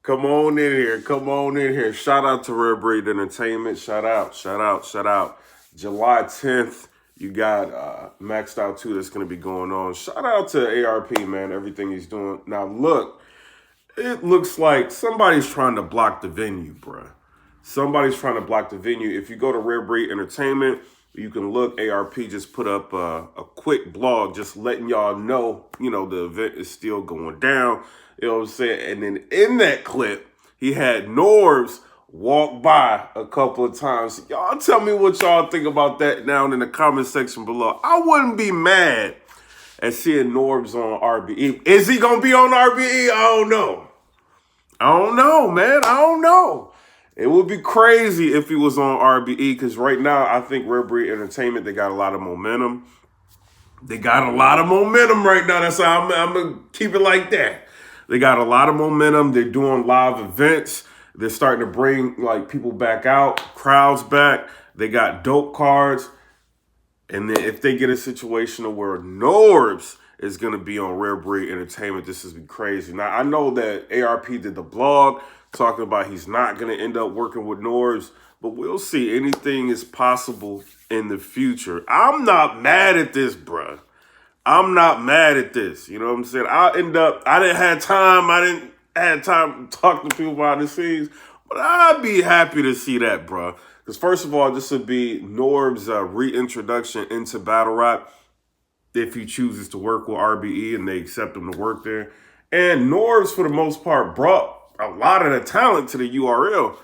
Come on in here. Come on in here. Shout out to Red Breed Entertainment. Shout out, shout out, shout out. July 10th, you got Maxed Out 2 that's going to be going on. Shout out to ARP, man, everything he's doing. Now, look, it looks like somebody's trying to block the venue, bruh. Somebody's trying to block the venue. If you go to Red Breed Entertainment, you can look. ARP just put up a quick blog just letting y'all know, the event is still going down. You know what I'm saying? And then in that clip, he had Norbs walk by a couple of times. Y'all tell me what y'all think about that down in the comment section below. I wouldn't be mad at seeing Norbs on RBE. Is he going to be on RBE? I don't know. I don't know, man. I don't know. It would be crazy if he was on RBE because right now I think Red Breed Entertainment, they got a lot of momentum. They got a lot of momentum right now. That's how I'm going to keep it like that. They got a lot of momentum. They're doing live events. They're starting to bring people back out, crowds back. They got dope cards. And then if they get a situation where Norbs is going to be on Red Breed Entertainment, this is be crazy. Now, I know that ARP did the blog talking about he's not going to end up working with Norbs, but we'll see. Anything is possible in the future. I'm not mad at this, bruh. I'm not mad at this. You know what I'm saying? I didn't have time to talk to people behind the scenes, but I'd be happy to see that, bro. Because first of all, this would be Norb's reintroduction into battle rap if he chooses to work with RBE and they accept him to work there. And Norbs, for the most part, brought a lot of the talent to the URL.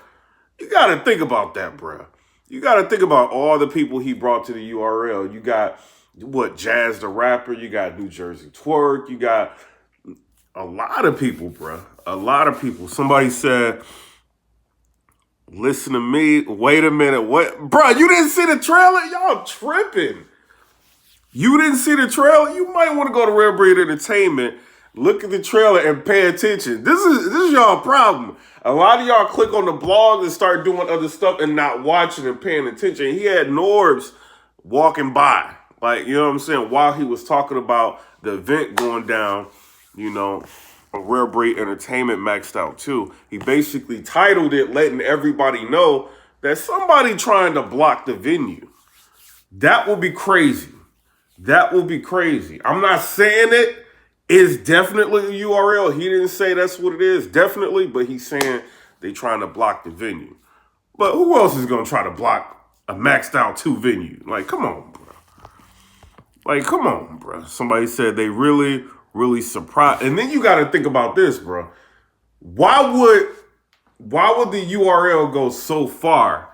You got to think about that, bro. You got to think about all the people he brought to the URL. You got Jazz the Rapper, you got New Jersey Twerk, you got a lot of people, bruh. A lot of people. Somebody said, listen to me, wait a minute, what? Bruh, you didn't see the trailer? Y'all tripping. You didn't see the trailer? You might want to go to Red Breed Entertainment, look at the trailer and pay attention. This is y'all problem. A lot of y'all click on the blog and start doing other stuff and not watching and paying attention. He had Norbs walking by. You know what I'm saying? While he was talking about the event going down, a Rare Breed Entertainment Maxed Out 2, he basically titled it, letting everybody know that somebody trying to block the venue. That would be crazy. That would be crazy. I'm not saying it is definitely a URL. He didn't say that's what it is, definitely, but he's saying they trying to block the venue. But who else is going to try to block a Maxed Out 2 venue? Come on, bro. Come on, bro. Somebody said they really, really surprised. And then you got to think about this, bro. Why would the URL go so far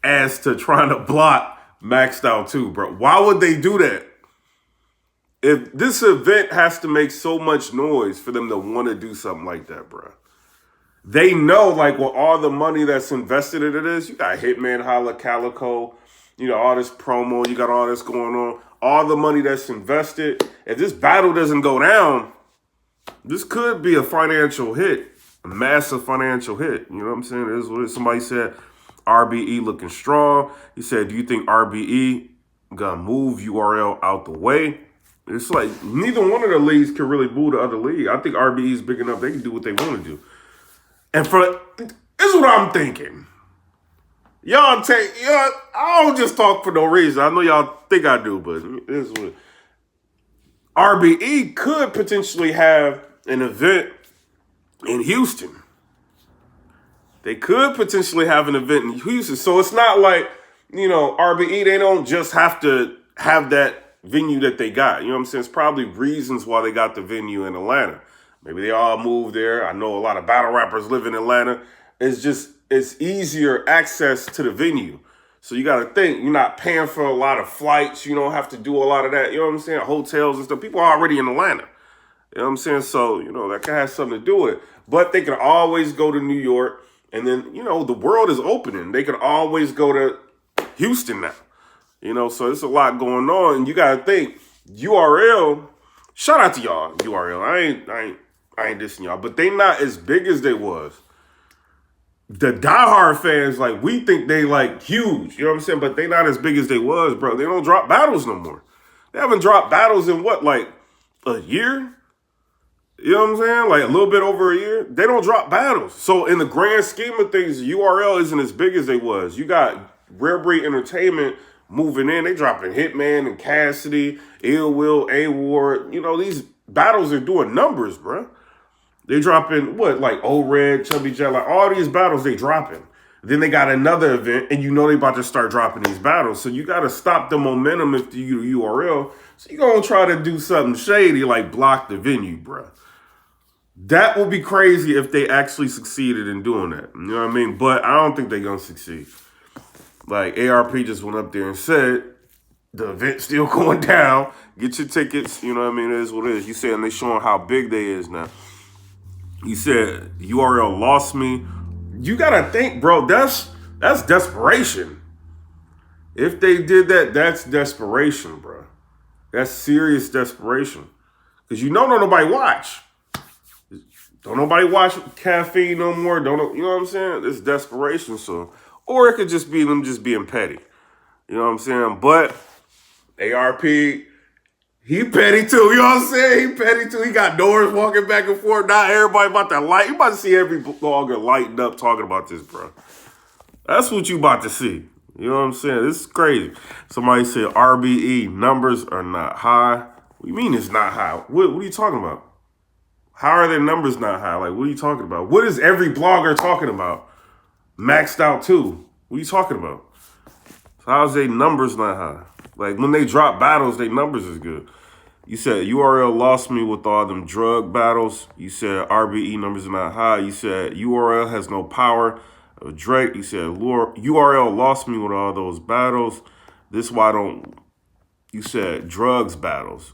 as to trying to block Maxed Out 2, bro? Why would they do that? If this event has to make so much noise for them to want to do something like that, bro. They know, with all the money that's invested into this, you got Hitman, Holla, Calico, all this promo, you got all this going on. All the money that's invested, if this battle doesn't go down, this could be a financial hit, a massive financial hit. You know what I'm saying? It is what it is. Somebody said RBE looking strong. He said, do you think RBE gonna move URL out the way? It's neither one of the leagues can really move the other league. I think RBE is big enough, they can do what they want to do. And this is what I'm thinking. I don't just talk for no reason. I know y'all think I do, but this is what RBE could potentially have an event in Houston. They could potentially have an event in Houston. So it's not RBE, they don't just have to have that venue that they got. You know what I'm saying? It's probably reasons why they got the venue in Atlanta. Maybe they all moved there. I know a lot of battle rappers live in Atlanta. It's easier access to the venue. So you got to think, you're not paying for a lot of flights. You don't have to do a lot of that. You know what I'm saying? Hotels and stuff. People are already in Atlanta. You know what I'm saying? So, that can have something to do with it. But they can always go to New York. And then, the world is opening. They can always go to Houston now. So there's a lot going on. And you got to think, URL, shout out to y'all, URL. I ain't dissing y'all. But they not as big as they was. The diehard fans, we think they huge, you know what I'm saying? But they not as big as they was, bro. They don't drop battles no more. They haven't dropped battles in a year? You know what I'm saying? Like a little bit over a year. They don't drop battles. So in the grand scheme of things, URL isn't as big as they was. You got Rare Breed Entertainment moving in. They dropping Hitman and Cassidy, Ill Will, A-Ward. You know, these battles are doing numbers, bro. They dropping what, like O-Red, Chubby Jet, like all these battles they dropping. Then they got another event, and you know they about to start dropping these battles. So you got to stop the momentum if you URL. So you going to try to do something shady like block the venue, bro. That would be crazy if they actually succeeded in doing that. You know what I mean? But I don't think they're going to succeed. Like, ARP just went up there and said, the event's still going down. Get your tickets. You know what I mean? It is what it is. You saying they showing how big they is now. He said, URL lost me. You got to think, bro, that's desperation. If they did that, that's desperation, bro. That's serious desperation. Because you know don't nobody watch. Don't nobody watch Caffeine no more. You know what I'm saying? It's desperation. So, or it could just be them just being petty. You know what I'm saying? But ARP, he petty too. You know what I'm saying? He petty too. He got doors walking back and forth. Not everybody about that light. You about to see every blogger lighting up talking about this, bro. That's what you about to see. You know what I'm saying? This is crazy. Somebody said RBE numbers are not high. What do you mean it's not high? What are you talking about? How are their numbers not high? Like, what are you talking about? What is every blogger talking about? Maxed out too. What are you talking about? So how's their numbers not high? Like, when they drop battles, their numbers is good. You said URL lost me with all them drug battles. You said RBE numbers are not high. You said URL has no power. Drake, you said URL lost me with all those battles. This why I don't. You said drugs battles.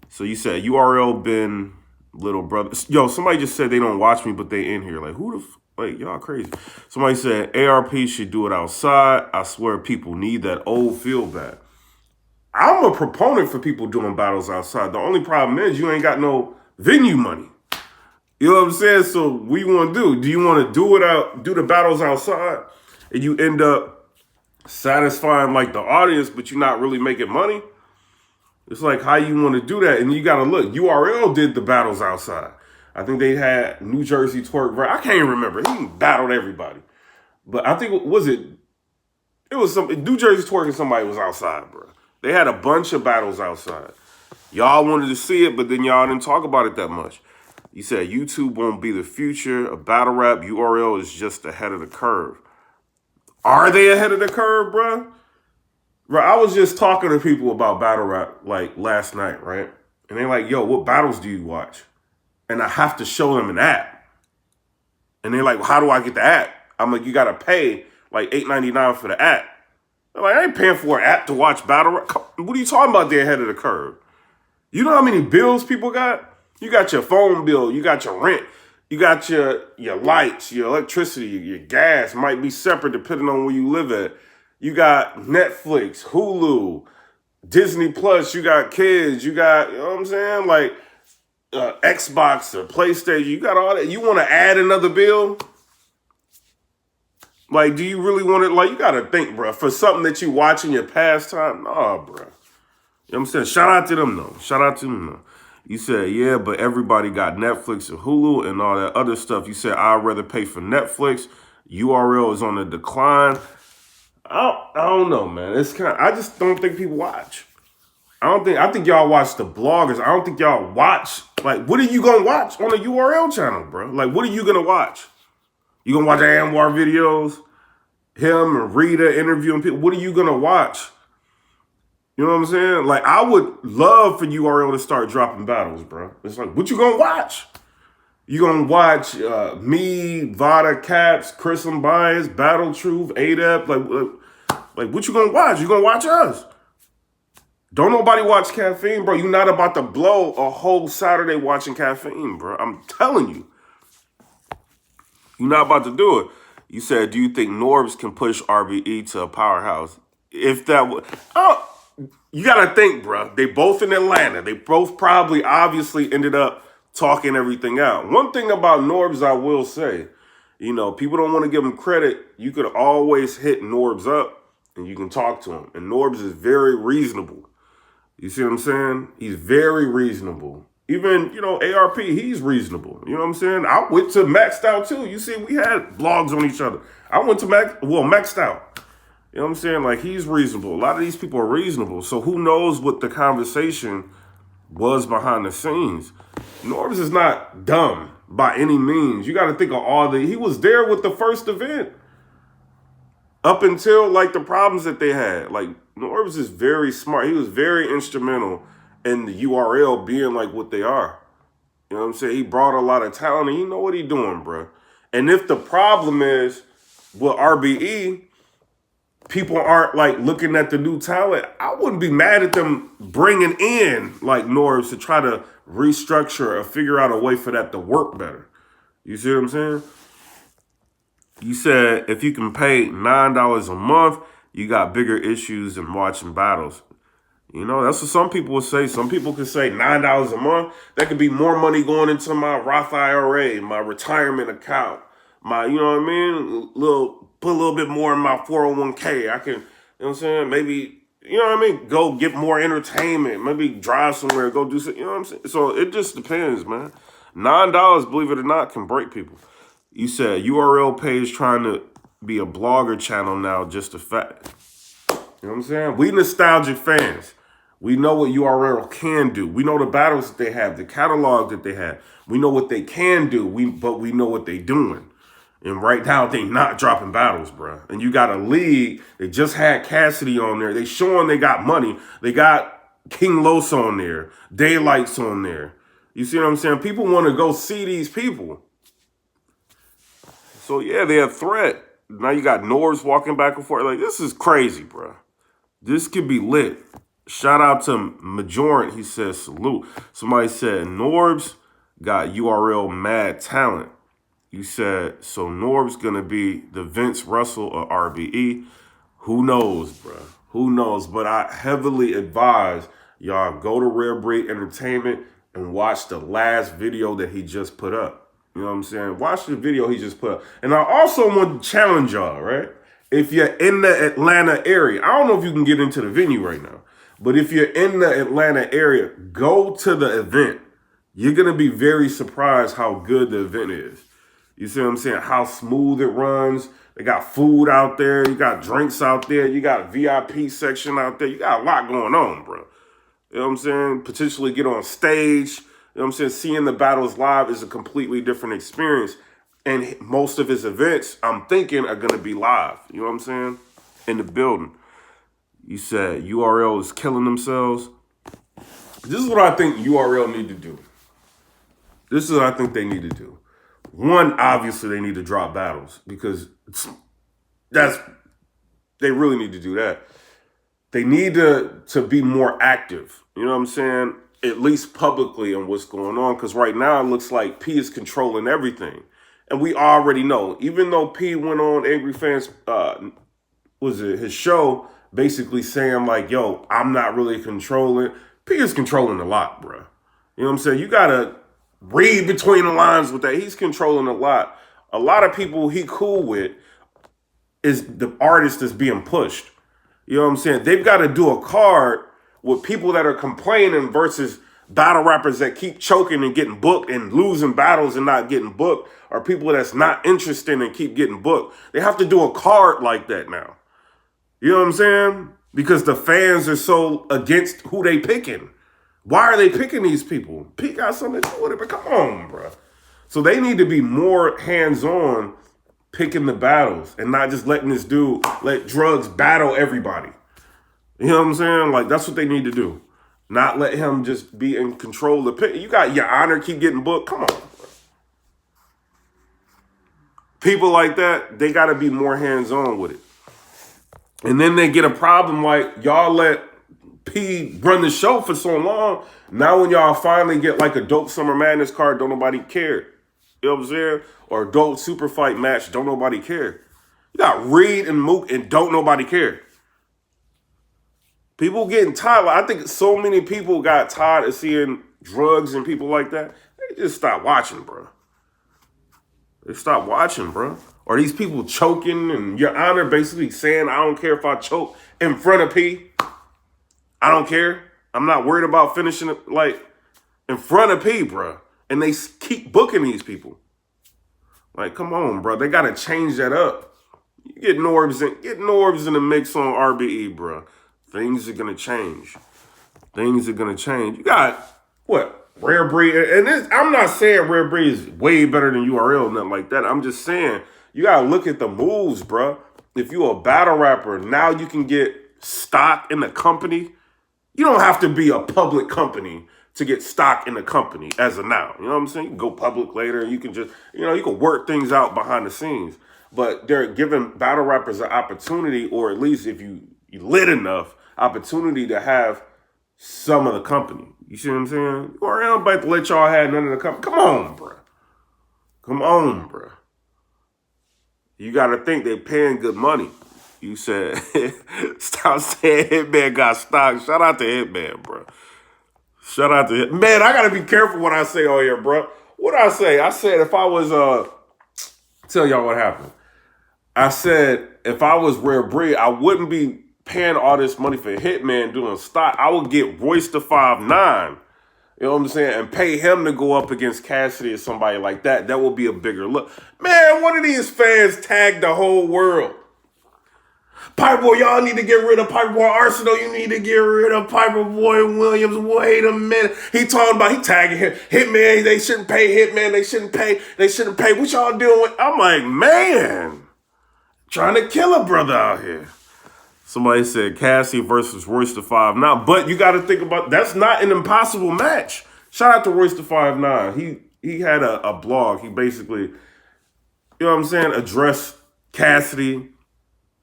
So you said URL been little brother. Yo, somebody just said they don't watch me, but they in here. Like, who the like, y'all crazy. Somebody said ARP should do it outside. I swear people need that old feel back. I'm a proponent for people doing battles outside. The only problem is you ain't got no venue money. You know what I'm saying? So what you want to do? Do you want to do the battles outside and you end up satisfying like the audience, but you're not really making money? It's like how you want to do that. And you got to look. URL did the battles outside. I think they had New Jersey Twerk. I can't even remember. He battled everybody. But I think, it was some New Jersey Twerk and somebody was outside, bro. They had a bunch of battles outside. Y'all wanted to see it, but then y'all didn't talk about it that much. You said YouTube won't be the future of battle rap. URL is just ahead of the curve. Are they ahead of the curve, bro? Bro, I was just talking to people about battle rap like last night, right? And they're like, yo, what battles do you watch? And I have to show them an app. And they're like, well, how do I get the app? I'm like, you got to pay like $8.99 for the app. They're like, I ain't paying for an app to watch battle rap. What are you talking about? They're ahead of the curve. You know how many bills people got? You got your phone bill. You got your rent. You got your lights, your electricity, your gas might be separate depending on where you live at. You got Netflix, Hulu, Disney Plus. You got kids. You got, you know what I'm saying? Like Xbox or PlayStation. You got all that. You want to add another bill? Like, do you really want to? Like, you got to think, bro. For something that you watch in your pastime? Nah, bro. You know what I'm saying? Shout out to them, though. Shout out to them, though. You said, yeah, but everybody got Netflix and Hulu and all that other stuff. You said, I'd rather pay for Netflix. URL is on the decline. I don't know, man. It's I just don't think people watch. I think y'all watch the bloggers. I don't think y'all watch, like, what are you going to watch on the URL channel, bro? Like, what are you going to watch? You going to watch Anwar videos? Him and Rita interviewing people? What are you going to watch? You know what I'm saying? Like, I would love for URL to start dropping battles, bro. It's like, what you gonna watch? You gonna watch me, Vada, Caps, Chris and Bias, Battle Truth, ADEP? Like, what you gonna watch? You gonna watch us? Don't nobody watch Caffeine, bro. You're not about to blow a whole Saturday watching Caffeine, bro. I'm telling you. You're not about to do it. You said, do you think Norbes can push RBE to a powerhouse? If that would... You got to think, bro. They both in Atlanta. They both probably obviously ended up talking everything out. One thing about Norbes, I will say, you know, people don't want to give him credit. You could always hit Norbes up and you can talk to him. And Norbes is very reasonable. You see what I'm saying? He's very reasonable. Even, you know, ARP, he's reasonable. You know what I'm saying? I went to Maxed Out too. You see, we had blogs on each other. I went to Maxed Out. You know what I'm saying? Like, he's reasonable. A lot of these people are reasonable. So who knows what the conversation was behind the scenes. Norbes is not dumb by any means. You got to think of he was there with the first event up until like the problems that they had. Like, Norbes is very smart. He was very instrumental in the URL being like what they are. You know what I'm saying? He brought a lot of talent and he know what he doing, bro. And if the problem is with RBE, people aren't like looking at the new talent, I wouldn't be mad at them bringing in like Norbes to try to restructure or figure out a way for that to work better. You see what I'm saying? You said if you can pay $9 a month, you got bigger issues than watching battles. You know, that's what some people will say. Some people can say $9 a month. That could be more money going into my Roth IRA, my retirement account, my, you know what I mean? Put a little bit more in my 401k. I can, you know what I'm saying? Maybe, you know what I mean? Go get more entertainment. Maybe drive somewhere, go do something. You know what I'm saying? So it just depends, man. $9, believe it or not, can break people. You said URL page trying to be a blogger channel now, just a fact. You know what I'm saying? We nostalgic fans. We know what URL can do. We know the battles that they have, the catalog that they have. We know what they can do, but we know what they doing. And right now, they not dropping battles, bro. And you got a league. They just had Cassidy on there. They showing they got money. They got King Los on there. Daylight's on there. You see what I'm saying? People want to go see these people. So, yeah, they're a threat. Now you got Norbes walking back and forth. Like, this is crazy, bro. This could be lit. Shout out to Majorant. He says, salute. Somebody said, Norbes got URL mad talent. You said, so Norbes going to be the Vince Russell of RBE. Who knows, bro? Who knows? But I heavily advise y'all go to Rare Breed Entertainment and watch the last video that he just put up. You know what I'm saying? Watch the video he just put up. And I also want to challenge y'all, right? If you're in the Atlanta area, I don't know if you can get into the venue right now, but if you're in the Atlanta area, go to the event. You're going to be very surprised how good the event is. You see what I'm saying? How smooth it runs. They got food out there. You got drinks out there. You got a VIP section out there. You got a lot going on, bro. You know what I'm saying? Potentially get on stage. You know what I'm saying? Seeing the battles live is a completely different experience. And most of his events, I'm thinking, are going to be live. You know what I'm saying? In the building. You said URL is killing themselves. This is what I think URL need to do. This is what I think they need to do. One, obviously, they need to drop battles because they really need to do that. They need to be more active. You know what I'm saying? At least publicly on what's going on. Because right now it looks like P is controlling everything. And we already know, even though P went on Angry Fans, his show, basically saying like, yo, I'm not really controlling. P is controlling a lot, bro. You know what I'm saying? You got to read between the lines with that. He's controlling a lot. A lot of people he cool with is the artist that's being pushed. You know what I'm saying? They've got to do a card with people that are complaining versus battle rappers that keep choking and getting booked and losing battles and not getting booked, or people that's not interested and keep getting booked. They have to do a card like that now. You know what I'm saying? Because the fans are so against who they picking. Why are they picking these people? P got something to do with it, but come on, bro. So they need to be more hands-on picking the battles and not just letting this dude let drugs battle everybody. You know what I'm saying? Like, that's what they need to do. Not let him just be in control of the pick. You got Your Honor keep getting booked. Come on, bro. People like that, they got to be more hands-on with it. And then they get a problem like y'all let P run the show for so long. Now when y'all finally get like a dope Summer Madness card, don't nobody care. You know what I'm saying? Or a dope super fight match, don't nobody care. You got Reed and Mook and don't nobody care. People getting tired. I think so many people got tired of seeing drugs and people like that. They just stopped watching, bro. They stopped watching, bro. Or these people choking and Your Honor basically saying, I don't care if I choke in front of P. I don't care. I'm not worried about finishing it. Like, in front of P, bro. And they keep booking these people. Like, come on, bro. They got to change that up. You get Norbs in the mix on RBE, bro. Things are going to change. Things are going to change. You got, what, Rare Breed? And I'm not saying Rare Breed is way better than URL, nothing like that. I'm just saying, you got to look at the moves, bro. If you're a battle rapper, now you can get stock in the company. You don't have to be a public company to get stock in the company as of now. You know what I'm saying? You can go public later. You can just, you can work things out behind the scenes. But they're giving battle rappers an opportunity, or at least if you lit enough, opportunity to have some of the company. You see what I'm saying? Or I'm about to let y'all have none of the company. Come on, bro. Come on, bro. You got to think they're paying good money. You said, stop saying Hitman got stock. Shout out to Hitman, bro. Shout out to Hitman. Man, I got to be careful what I say on here, bro. What I say? I said if I was, tell y'all what happened. I said if I was Rare Breed, I wouldn't be paying all this money for Hitman doing stock. I would get Royce the 5'9", you know what I'm saying, and pay him to go up against Cassidy or somebody like that. That would be a bigger look. Man, one of these fans tagged the whole world. PIPERBOY, y'all need to get rid of PIPERBOY. Arsenal, you need to get rid of PIPERBOY Williams. Wait a minute. He tagging him. Hitman, they shouldn't pay Hitman. They shouldn't pay. What y'all doing? I'm like, man, trying to kill a brother out here. Somebody said Cassie versus Royce the 5'9". But you got to think about, that's not an impossible match. Shout out to Royce the 5'9". He had a blog. He basically, you know what I'm saying, addressed Cassidy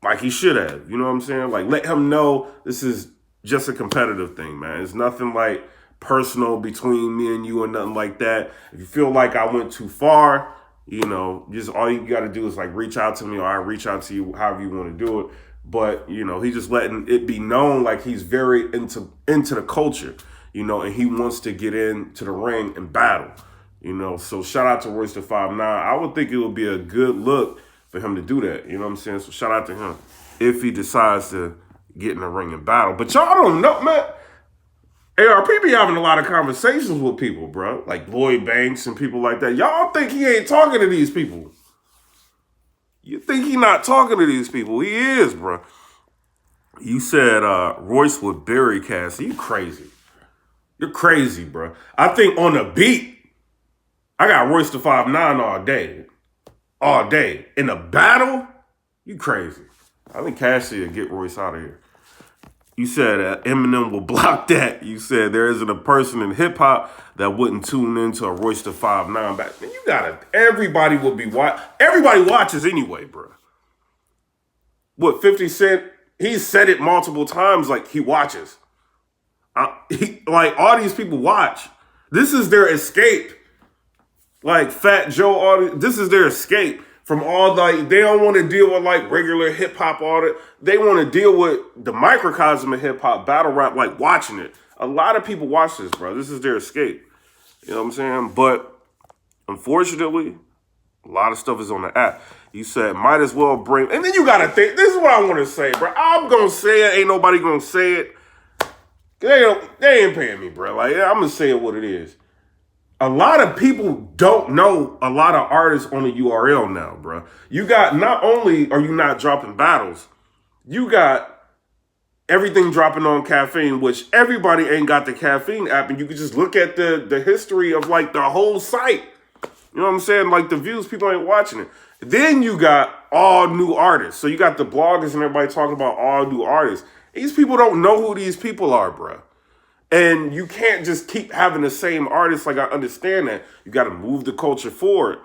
like he should have. You know what I'm saying? Like, let him know this is just a competitive thing, man. It's nothing like personal between me and you or nothing like that. If you feel like I went too far, just all you got to do is like reach out to me, or I reach out to you, however you want to do it. But, he's just letting it be known like he's very into the culture, and he wants to get into the ring and battle, So shout out to Royce the 5'9". I would think it would be a good look for him to do that, you know what I'm saying? So shout out to him if he decides to get in the ring and battle. But y'all don't know, man. ARP be having a lot of conversations with people, bro, like Lloyd Banks and people like that. Y'all think he ain't talking to these people. You think he not talking to these people. He is, bro. You said Royce would bury Cassie. You crazy. You're crazy, bro. I think on the beat, I got Royce the 5'9" all day. All day. In a battle, you crazy. I think Cassie will get Royce out of here. You said Eminem will block that. You said there isn't a person in hip-hop that wouldn't tune into a Royce the 5'9" back. Man, you gotta, everybody would be everybody watches anyway, bro. What, 50 Cent, he's said it multiple times, like he watches. Like all these people watch. This is their escape. Like Fat Joe, this is their escape from all like, they don't want to deal with like regular hip hop audit. They want to deal with the microcosm of hip hop, battle rap, like watching it. A lot of people watch this, bro. This is their escape. You know what I'm saying? But unfortunately, a lot of stuff is on the app. You said might as well bring, and then you got to think, this is what I want to say, bro. I'm going to say it. Ain't nobody going to say it. They ain't paying me, bro. Like, I'm going to say it what it is. A lot of people don't know a lot of artists on the URL now, bro. You got, not only are you not dropping battles, you got everything dropping on Caffeine, which everybody ain't got the Caffeine app, and you can just look at the history of like the whole site. You know what I'm saying? Like the views, people ain't watching it. Then you got all new artists. So you got the bloggers and everybody talking about all new artists. These people don't know who these people are, bro. And you can't just keep having the same artists. Like, I understand that. You got to move the culture forward.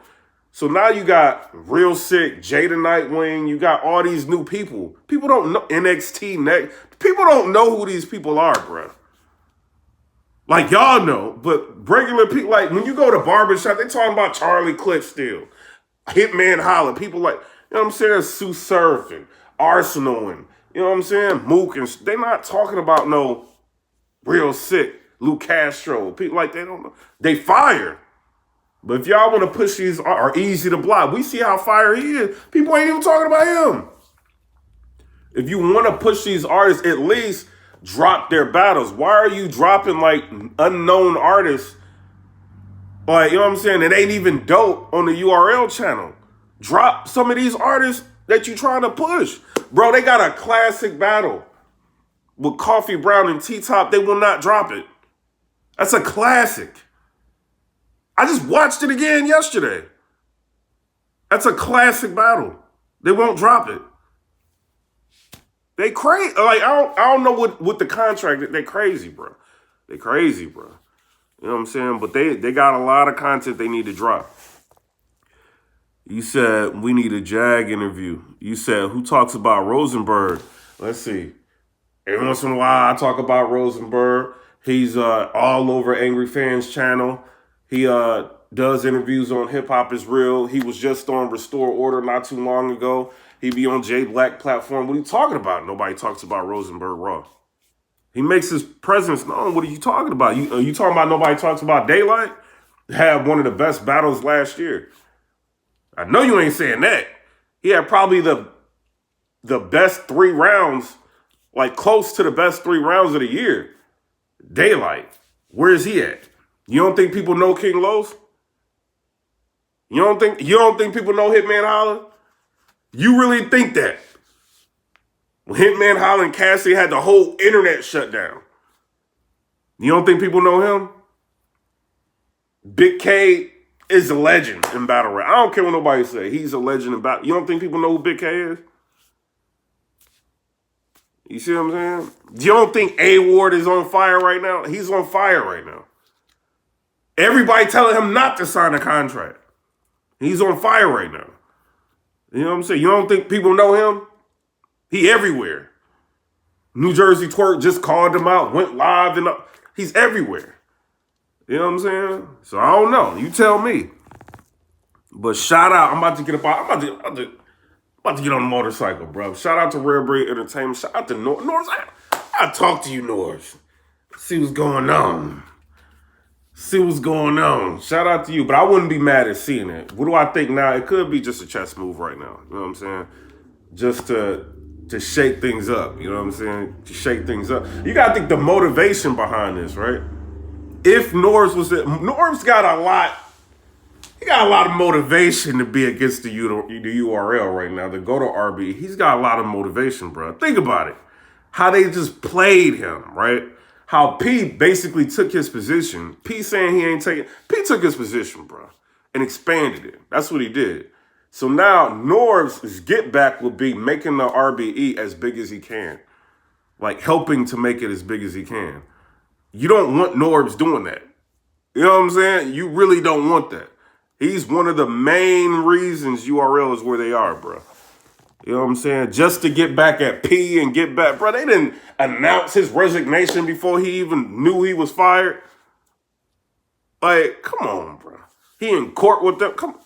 So now you got Real Sick, Jada Nightwing. You got all these new people. People don't know NXT Next. People don't know who these people are, bro. Like, y'all know. But regular people, like, when you go to barbershop, they talking about Charlie Cliff still. Hitman Holla. People like, you know what I'm saying? Sue Surf and Arsenal and, you know what I'm saying? Mook and they not talking about no Real Sick, Luke Castro. People like, they don't know. They fire. But if y'all want to push these are easy to block, we see how fire he is. People ain't even talking about him. If you want to push these artists, at least drop their battles. Why are you dropping like unknown artists Like, you know what I'm saying? It ain't even dope on the URL channel. Drop some of these artists that you trying to push. Bro, they got a classic battle with Coffee Brown and T-Top. They will not drop it. That's a classic. I just watched it again yesterday. That's a classic battle. They won't drop it. They crazy. Like, I don't know what the contract. They crazy, bro. They crazy, bro. You know what I'm saying? But they got a lot of content they need to drop. You said we need a Jag interview. You said who talks about Rosenberg? Let's see. Every once in a while I talk about Rosenberg. He's all over Angry Fans channel. He does interviews on Hip Hop Is Real. He was just on Restore Order not too long ago. He be on J Black platform. What are you talking about? Nobody talks about Rosenberg Raw. He makes his presence known. What are you talking about? You talking about nobody talks about Daylight? Had one of the best battles last year. I know you ain't saying that. He had probably the best 3 rounds, like close to the best 3 rounds of the year. Daylight. Where is he at? You don't think people know King Los? You don't think people know Hitman Holla? You really think that? When Hitman Holla and Cassie had the whole internet shut down. You don't think people know him? Big K is a legend in battle rap. I don't care what nobody say. He's a legend in battle. You don't think people know who Big K is? You see what I'm saying? You don't think A Ward is on fire right now? He's on fire right now. Everybody telling him not to sign a contract. He's on fire right now. You know what I'm saying? You don't think people know him? He everywhere. New Jersey Twerk just called him out, went live, and he's everywhere. You know what I'm saying? So I don't know. You tell me. But shout out. I'm about to get up. I'm about to get on the motorcycle, bro. Shout out to Rare Breed Entertainment. Shout out to Norbs. I talk to you, Norbs. See what's going on. See what's going on. Shout out to you. But I wouldn't be mad at seeing it. What do I think now? It could be just a chess move right now. You know what I'm saying? Just to shake things up. You know what I'm saying? To shake things up. You got to think the motivation behind this, right? If Norbs got a lot. He got a lot of motivation to be against the URL right now, to go to RBE. He's got a lot of motivation, bro. Think about it. How they just played him, right? How P basically took his position. P saying he ain't taking. P took his position, bro, and expanded it. That's what he did. So now Norbs' get back will be making the RBE as big as he can. Like helping to make it as big as he can. You don't want Norbs doing that. You know what I'm saying? You really don't want that. He's one of the main reasons URL is where they are, bro. You know what I'm saying? Just to get back at P and get back. Bro, they didn't announce his resignation before he even knew he was fired. Like, come on, bro. He in court with them. Come on.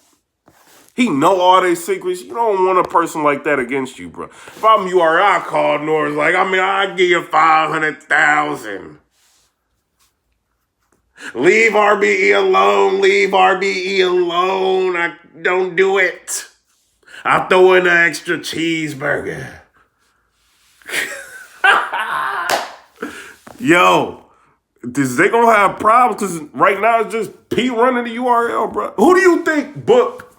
He know all their secrets. You don't want a person like that against you, bro. If I'm URL, I call Norbs like, I'll give you $500,000. Leave RBE alone. Leave RBE alone. I don't do it. I'll throw in an extra cheeseburger. Yo, they gonna have problems because right now it's just P running the URL, bro. Who do you think booked?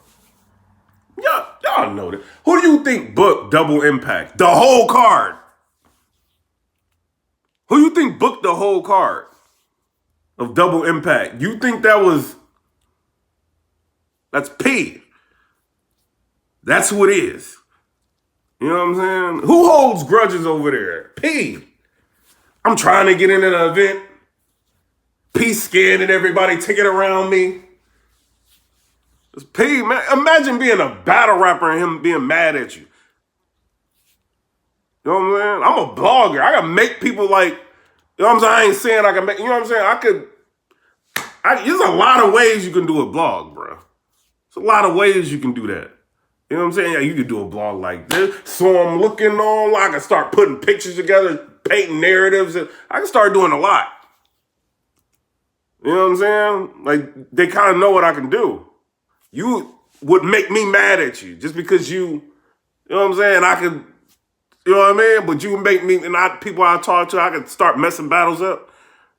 Y'all know that. Who do you think booked Double Impact? The whole card. Who you think booked the whole card of Double Impact? You think that's P. That's who it is. You know what I'm saying? Who holds grudges over there? P. I'm trying to get into the event. P scanning everybody, taking around me. It's P, man. Imagine being a battle rapper and him being mad at you. You know what I'm saying? I'm a blogger. I can make people like, you know what I'm saying? I ain't saying I can make, you know what I'm saying? There's a lot of ways you can do a blog, bro. There's a lot of ways you can do that. You know what I'm saying? Yeah, you could do a blog like this. So I'm looking on. I can start putting pictures together, painting narratives. And I can start doing a lot. You know what I'm saying? Like, they kind of know what I can do. You would make me mad at you just because you know what I'm saying? I could, you know what I mean? But you make me, and people I talk to, I could start messing battles up.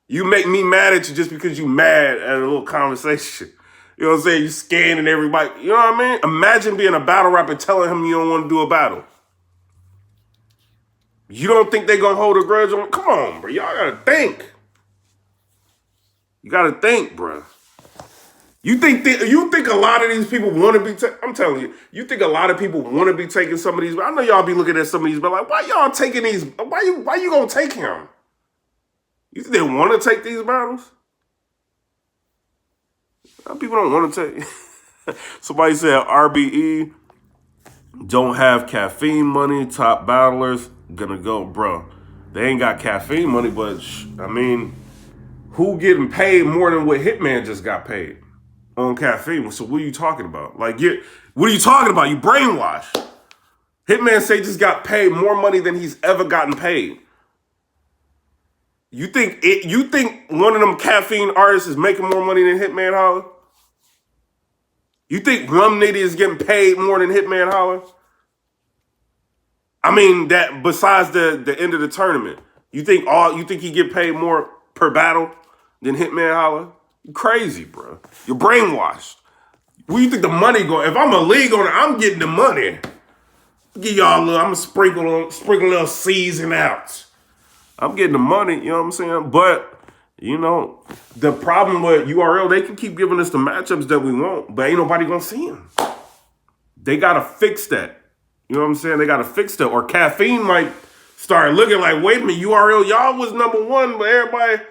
You make me mad at you just because you mad at a little conversation. You know what I'm saying? You scanning everybody. You know what I mean? Imagine being a battle rapper telling him you don't want to do a battle. You don't think they gonna hold a grudge on? Come on, bro. Y'all gotta think. You gotta think, bro. You think a lot of these people want to be? I'm telling you, you think a lot of people want to be taking some of these? I know y'all be looking at some of these, but like, why y'all taking these? Why you gonna take him? You think they want to take these battles? People don't want to take. Somebody said RBE don't have caffeine money. Top battlers gonna go, bro. They ain't got caffeine money, but I mean, who getting paid more than what Hitman just got paid on caffeine? So what are you talking about? Like, what are you talking about? You brainwashed. Hitman say just got paid more money than he's ever gotten paid. You think one of them caffeine artists is making more money than Hitman Holler? You think Rum Nitty is getting paid more than Hitman Holler? I mean, that besides the end of the tournament, you think he get paid more per battle than Hitman Holler? You crazy, bro. You're brainwashed. Where you think the money go? If I'm a league owner, I'm getting the money. Give y'all a little, I'm gonna sprinkle a little season out. I'm getting the money, you know what I'm saying? But, you know, the problem with URL, they can keep giving us the matchups that we want, but ain't nobody gonna see them. They gotta fix that. You know what I'm saying? They gotta fix that. Or caffeine might start looking like, wait a minute, URL, y'all was number one, but everybody,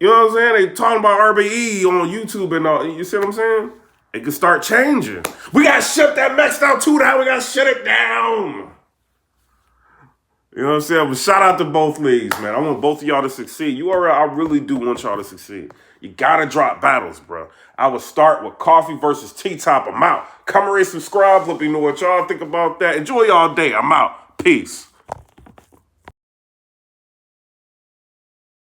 you know what I'm saying? They talking about RBE on YouTube and all. You see what I'm saying? It could start changing. We gotta shut that maxed out 2 down. We gotta shut it down. You know what I'm saying? But shout out to both leagues, man. I want both of y'all to succeed. URL, I really do want y'all to succeed. You gotta drop battles, bro. I would start with Coffee versus T-Top. I'm out. Come and subscribe. Let me know what y'all think about that. Enjoy y'all day. I'm out. Peace.